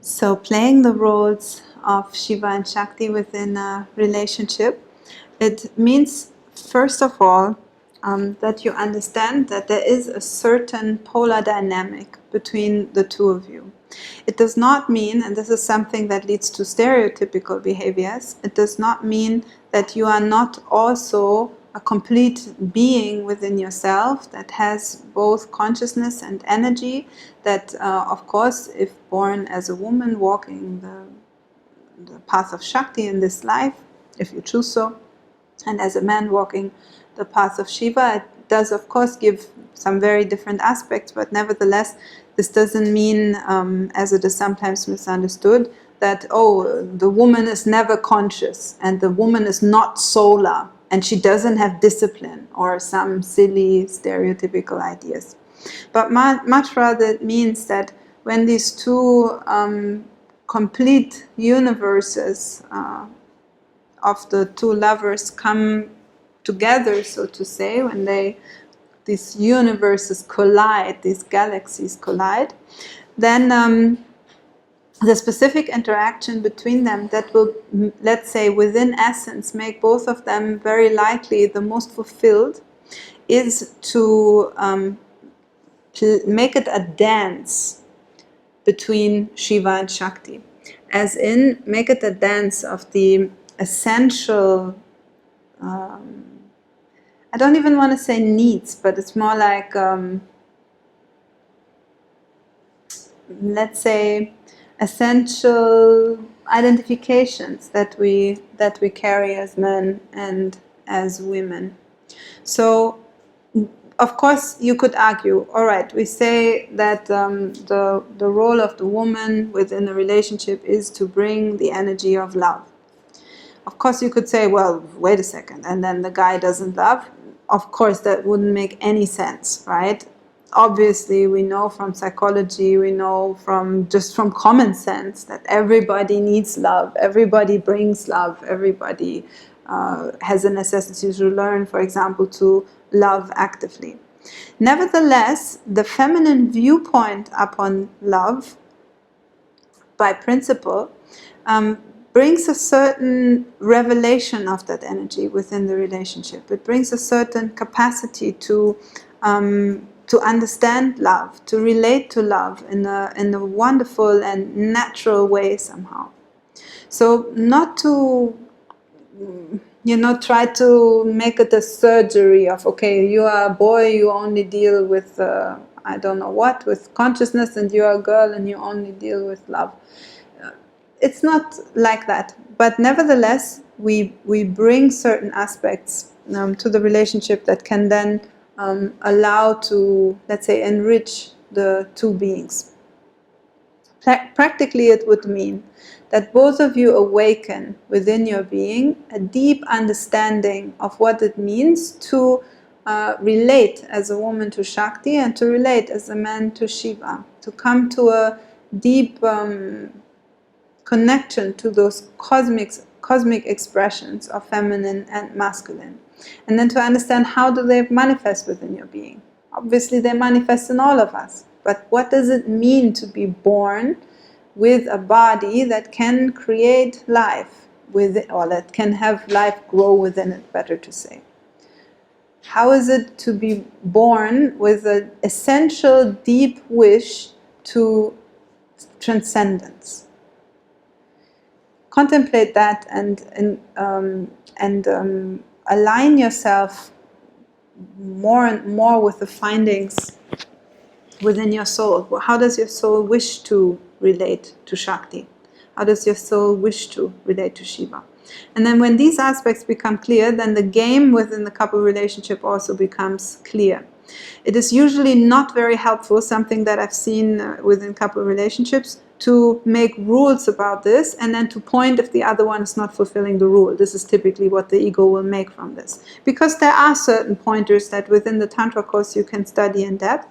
So playing the roles of Shiva and Shakti within a relationship, it means, first of all, that you understand that there is a certain polar dynamic between the two of you. It does not mean, and this is something that leads to stereotypical behaviors, it does not mean that you are not also a complete being within yourself that has both consciousness and energy, that of course, if born as a woman walking the path of Shakti in this life, if you choose so, and as a man walking the path of Shiva, it does of course give some very different aspects, but nevertheless this doesn't mean, as it is sometimes misunderstood, that the woman is never conscious and the woman is not solar and she doesn't have discipline, or some silly stereotypical ideas. But much rather it means that when these two complete universes of the two lovers come together, so to say, when these universes collide, these galaxies collide, then the specific interaction between them that will, let's say, within essence, make both of them very likely the most fulfilled, is to make it a dance between Shiva and Shakti. As in, make it a dance of the essential, I don't even want to say needs, but it's more like, let's say, essential identifications that we carry as men and as women. So, of course, you could argue, all right, we say that the role of the woman within a relationship is to bring the energy of love. Of course, you could say, well, wait a second, and then the guy doesn't love. Of course, that wouldn't make any sense, right? Obviously, we know from psychology, we know from common sense that everybody needs love, everybody brings love, everybody has a necessity to learn, for example, to love actively. Nevertheless, the feminine viewpoint upon love, by principle, brings a certain revelation of that energy within the relationship. It brings a certain capacity to understand love, to relate to love in a wonderful and natural way somehow. So not to, try to make it a surgery of, okay, you are a boy, you only deal with, I don't know what, with consciousness, and you are a girl and you only deal with love. It's not like that, but nevertheless, we bring certain aspects to the relationship that can then allow to, let's say, enrich the two beings. Practically, it would mean that both of you awaken within your being a deep understanding of what it means to relate as a woman to Shakti and to relate as a man to Shiva, to come to a deep connection to those cosmic expressions of feminine and masculine. And then to understand, how do they manifest within your being? Obviously they manifest in all of us, but what does it mean to be born with a body that can create life with it, or that can have life grow within it, better to say? How is it to be born with an essential deep wish to transcendence? Contemplate that and align yourself more and more with the findings within your soul. How does your soul wish to relate to Shakti? How does your soul wish to relate to Shiva? And then when these aspects become clear, then the game within the couple relationship also becomes clear. It is usually not very helpful, something that I've seen within couple relationships, to make rules about this and then to point if the other one is not fulfilling the rule. This is typically what the ego will make from this. Because there are certain pointers that within the Tantra course you can study in depth.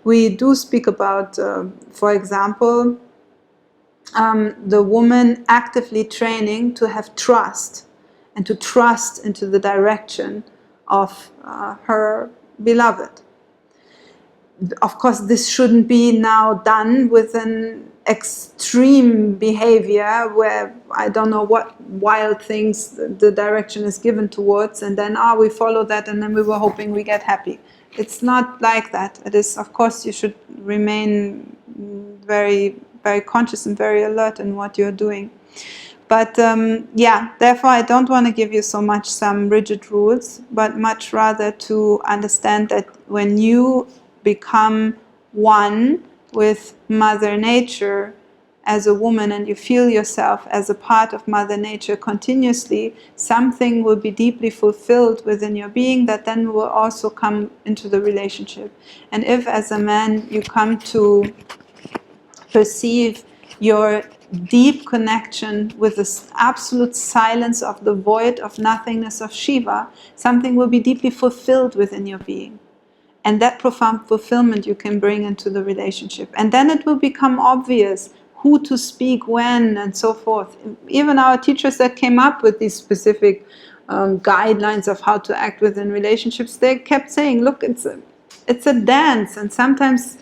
We do speak about, for example, the woman actively training to have trust and to trust into the direction of her beloved. Of course, this shouldn't be now done within extreme behavior where I don't know what wild things the direction is given towards, and then we follow that, and then we were hoping we get happy. It's not like that. It is, of course, you should remain very, very conscious and very alert in what you're doing. But therefore I don't want to give you so much some rigid rules, but much rather to understand that when you become one with Mother Nature as a woman, and you feel yourself as a part of Mother Nature continuously, something will be deeply fulfilled within your being that then will also come into the relationship. And if as a man you come to perceive your deep connection with this absolute silence of the void of nothingness of Shiva, something will be deeply fulfilled within your being. And that profound fulfillment you can bring into the relationship. And then it will become obvious who to speak when and so forth. Even our teachers that came up with these specific guidelines of how to act within relationships, they kept saying, look, it's a dance, and sometimes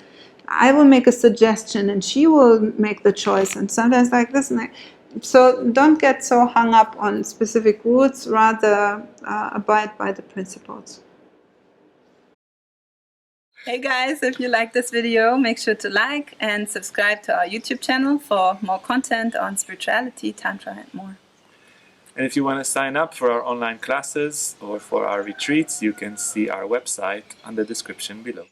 I will make a suggestion and she will make the choice, and sometimes like this and that. So don't get so hung up on specific rules, rather abide by the principles. Hey guys, if you like this video, make sure to like and subscribe to our YouTube channel for more content on spirituality, Tantra and more. And if you want to sign up for our online classes or for our retreats, you can see our website on the description below.